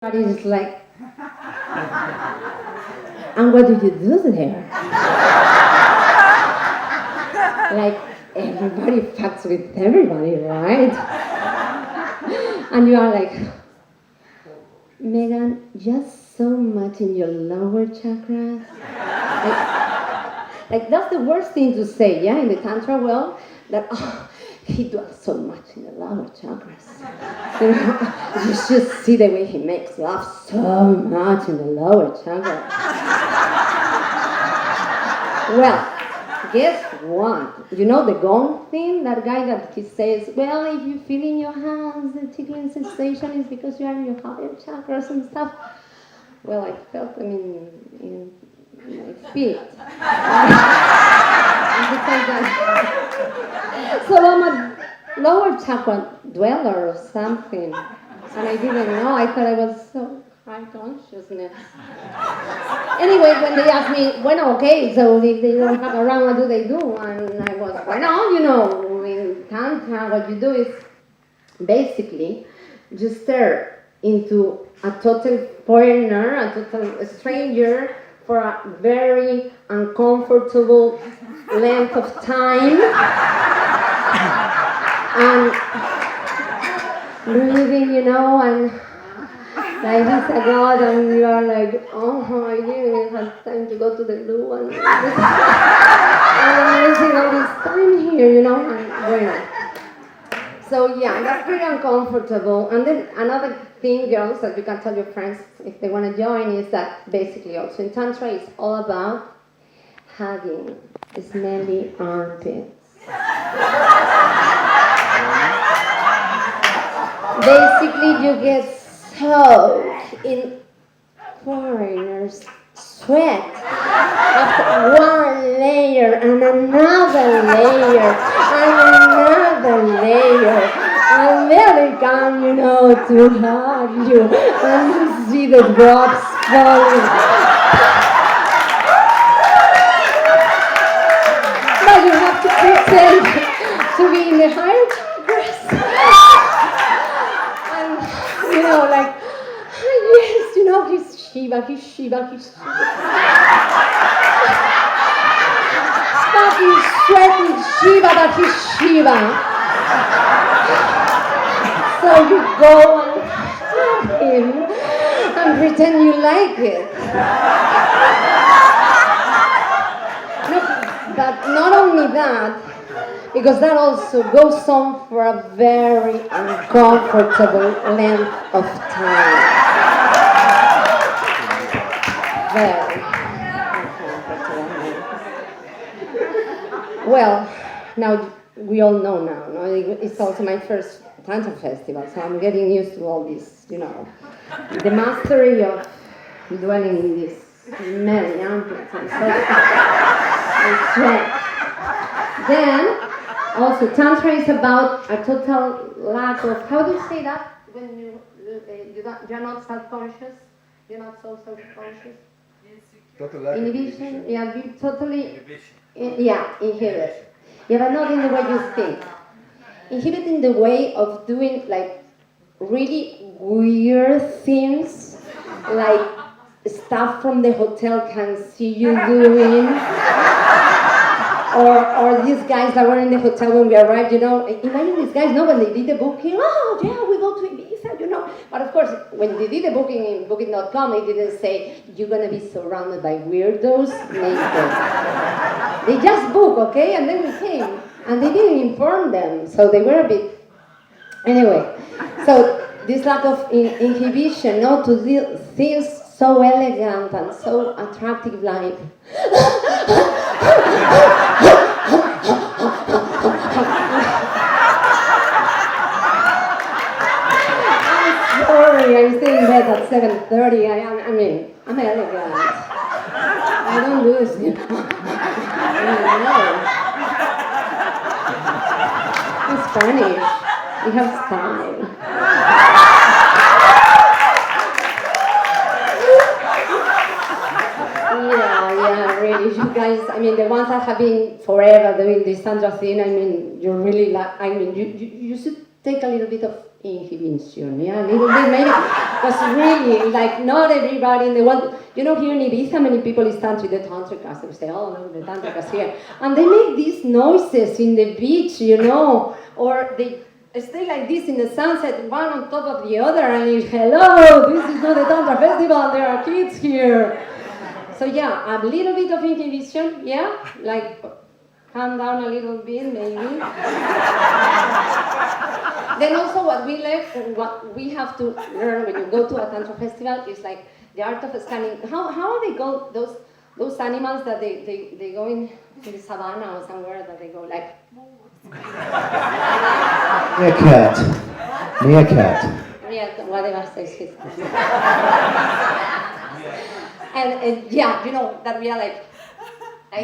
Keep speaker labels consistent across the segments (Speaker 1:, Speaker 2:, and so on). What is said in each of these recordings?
Speaker 1: Everybody's like, and what do you do there? Like, everybody fucks with everybody, right? And you are like, Megan, just so much in your lower chakras. Like that's the worst thing to say, yeah, in the Tantra world, that, he does so much in the lower chakras. You should see the way he makes love so much in the lower chakras. Well, guess what? You know the gong thing? That guy that he says, well, if you feel in your hands the tickling sensation is because you are in your higher chakras and stuff. Well, I felt them in my feet. So I'm a lower chakra dweller or something. And I didn't know. I thought I was so high consciousness. Anyway, when they asked me, bueno, okay, so if they don't have around, what do they do? And I was, bueno, you know, in Tantra, what you do is basically just stare into a total foreigner, a total stranger for a very uncomfortable length of time. And breathing, you know, and like this a god, and you are like, oh, I didn't have time to go to the loo, and I'm wasting all this time here, you know, and bueno. So yeah, that's pretty uncomfortable. And then another thing, girls, that you can tell your friends if they want to join is that basically also in Tantra it's all about hugging smelly armpits. Basically, you get soaked in foreigners' sweat after one layer and another layer and another layer. And there they come, you know, to hug you and you see the drops falling. But you have to pretend to be in the higher chakras. You know, like, yes, you know, he's Shiva. But he's sweating Shiva, but he's Shiva. So you go and hug him and pretend you like it. No, but not only that, because that also goes on for a very uncomfortable length of time. Very uncomfortable. Well, now we all know now. No? It's also my first Tantra festival, so I'm getting used to all this, you know, the mastery of dwelling in this many armpits and sweat. Then, also, Tantra is about a total lack of, how do you say that? When you're not self-conscious? You're not so self-conscious?
Speaker 2: Total lack
Speaker 1: inhibition? Yeah, you totally... Inhibit. Yeah, but not in the way you think. Inhibit in the way of doing, like, really weird things, like stuff from the hotel can see you doing. Or these guys that were in the hotel when we arrived, you know, imagine these guys, no, when they did the booking, oh yeah, we go to Ibiza, you know. But of course, when they did the booking in booking.com, they didn't say, you're going to be surrounded by weirdos naked. They just booked, okay, and then we came. And they didn't inform them, so they were a bit... Anyway, so this lack of inhibition, no, to do things so elegant and so attractive, like... I'm sorry, I'm still in bed at 7:30. I mean, I'm elegant. I don't do this, you know. It's Spanish. We have style. Yeah, really, you guys, I mean, the ones that have been forever doing this Tantra thing, I mean, you're really, you should take a little bit of inhibition, yeah, a little bit maybe, because really, like, not everybody in the world, you know, here in Ibiza, many people listen to the tantricas, they say, oh, look, the tantricas here, and they make these noises in the beach, you know, or they stay like this in the sunset, one on top of the other, and it's, hello, this is not a Tantra festival, there are kids here. So yeah, a little bit of inhibition, yeah, like, calm down a little bit, maybe. Then also what we have to learn when you go to a Tantra festival is like the art of standing. How are they go, those animals that they go in the savannah or somewhere that they go like...
Speaker 3: Meerkat. Meerkat.
Speaker 1: Meerkat, whatever says it. And yeah, you know, that we are like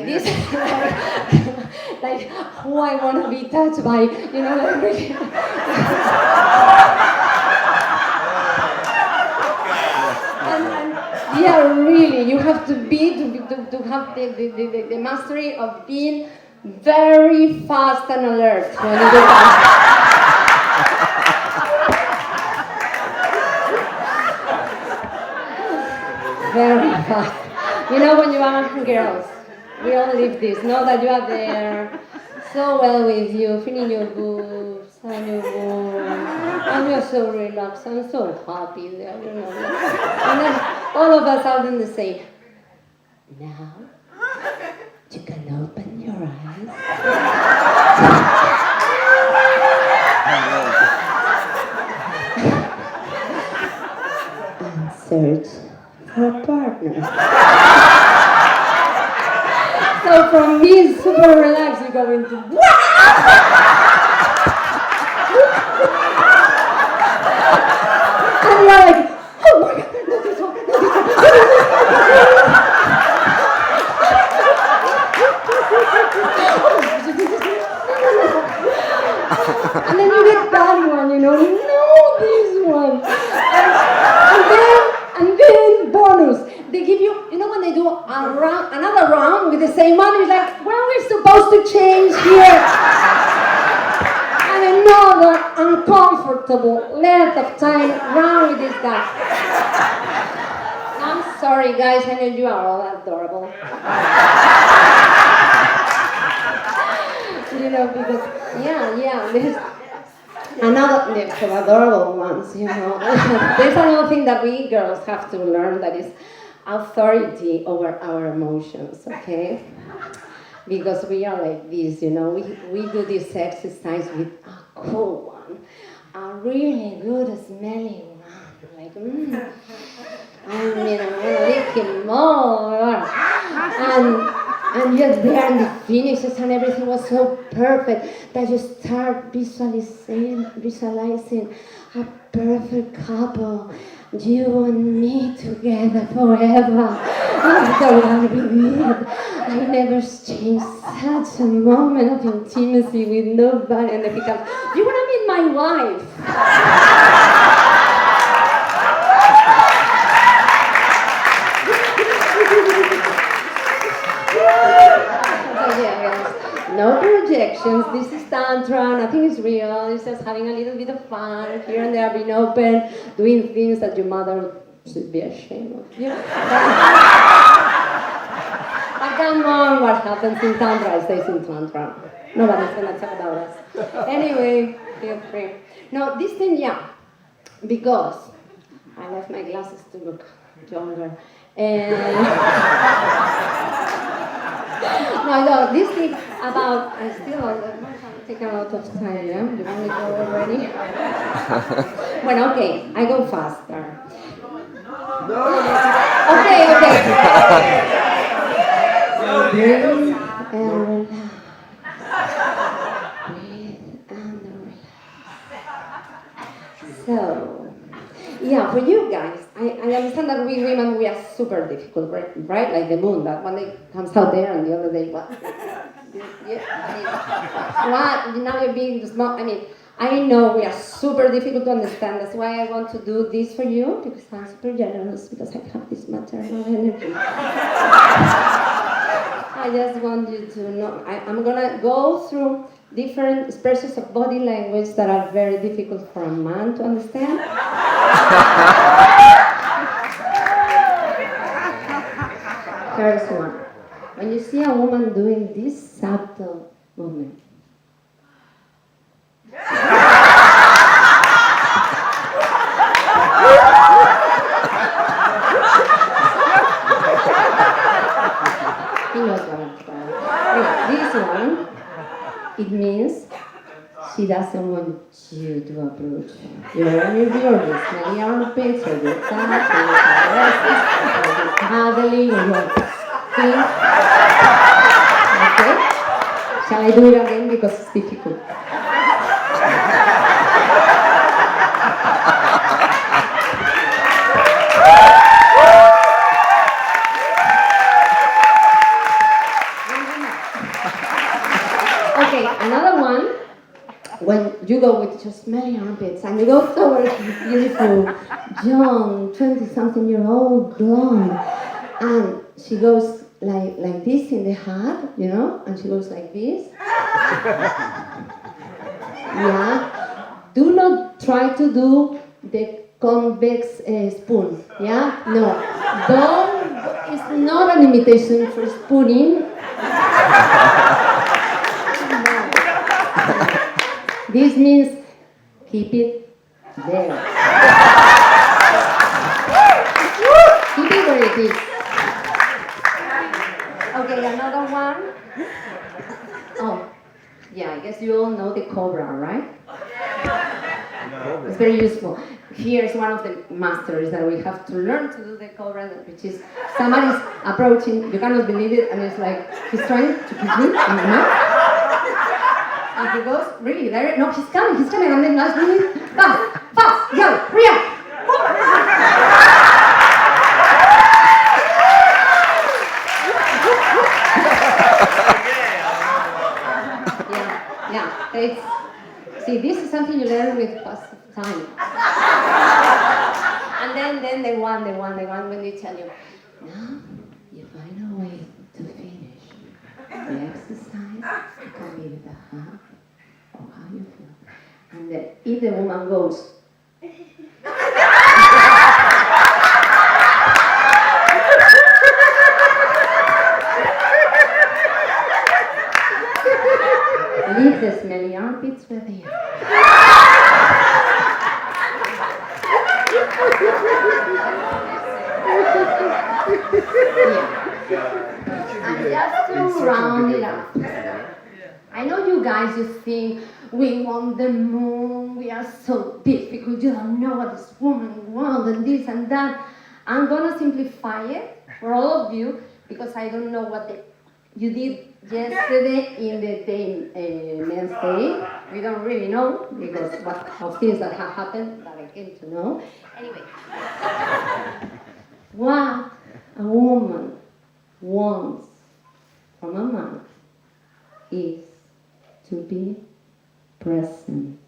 Speaker 1: this, like who I want to be touched by, you know, like really. and yeah, really, you have to have the mastery of being very fast and alert when you do that. Very fast. You know, when you are girls, we all live this. Know that you are there, so well with you, feeling your boobs and your boobs, and you're so relaxed and so happy there, you know. And then all of a sudden they say, now you can open your eyes. And search for a partner. So from being super relaxed, you go into and you're like, oh my god, not this one, not this one. And then you get that one, you know, no, this one. And then bonus. They give you, you know, when they do another round with the same one, it's like, well, we're supposed to change here. And another uncomfortable length of time round with this guy. I'm sorry, guys, I know you are all adorable. You know, because, yeah, there's some adorable ones, you know. There's another thing that we girls have to learn, that is authority over our emotions, okay? Because we are like this, you know, we do this exercise with a cool one, a really good smelling one, like, and you know, lick him more, and just there and the finishes and everything was so perfect that you start visualizing a perfect couple, you and me together forever. After what we did, I never changed such a moment of intimacy with nobody. And then he comes, you want to meet my wife? No projections, this is Tantra, nothing is real, it's just having a little bit of fun, here and there, being open, doing things that your mother should be ashamed of. You know? But come on, what happens in Tantra stays in Tantra. Nobody's gonna talk about us. Anyway, feel free. No, this thing, yeah, because I left my glasses to look younger. And no, this thing about, I take a lot of time, yeah? You want me to go already? Well, okay, I go faster.
Speaker 2: No.
Speaker 1: Okay. Breathe and relax. Breathe and relax. So, yeah, for you guys, I understand that we women, we are super difficult, right? Like the moon, that one day comes out there and the other day, what? What? Now you're being small. I mean, I know we are super difficult to understand. That's why I want to do this for you, because I'm super generous, because I have this maternal energy. I just want you to know, I'm gonna go through different expressions of body language that are very difficult for a man to understand. First one, when you see a woman doing this subtle movement. He knows what I'm trying. This one, it means she doesn't want you to approach. You're on your smelly armpits, or your touch, or your caresses, or your cuddling, or your thing. Okay? Shall I do it again because it's difficult? Okay, another one. When you go with your smelly armpits and you go towards this beautiful young 20-something-year-old blonde, and she goes like this in the hat, you know, and she goes like this. Yeah. Do not try to do the convex spoon. Yeah. No. Don't. It's not an imitation for spooning. This means keep it there. Keep it where it is. Okay, another one. Oh, yeah, I guess you all know the cobra, right? It's very useful. Here's one of the masters that we have to learn to do the cobra, which is somebody's approaching, you cannot believe it, and it's like, he's trying to kiss me in the mouth. And he goes, really, there, no, he's coming, and then last minute, fast, go, hurry up. Yeah, see, this is something you learn with past time. And then the one when they tell you, now you find a way to finish the exercise, you can be with a hug or how you feel. And then if the woman goes, leave the smelly armpits where they are. And just to round it up, I know you guys just think we want the moon, we are so difficult, you don't know what this woman wants and this and that. I'm gonna simplify it for all of you because I don't know what you did yesterday in the men's day. We don't really know because of things that have happened that I came to know. Anyway, what a woman wants from a man is to be present.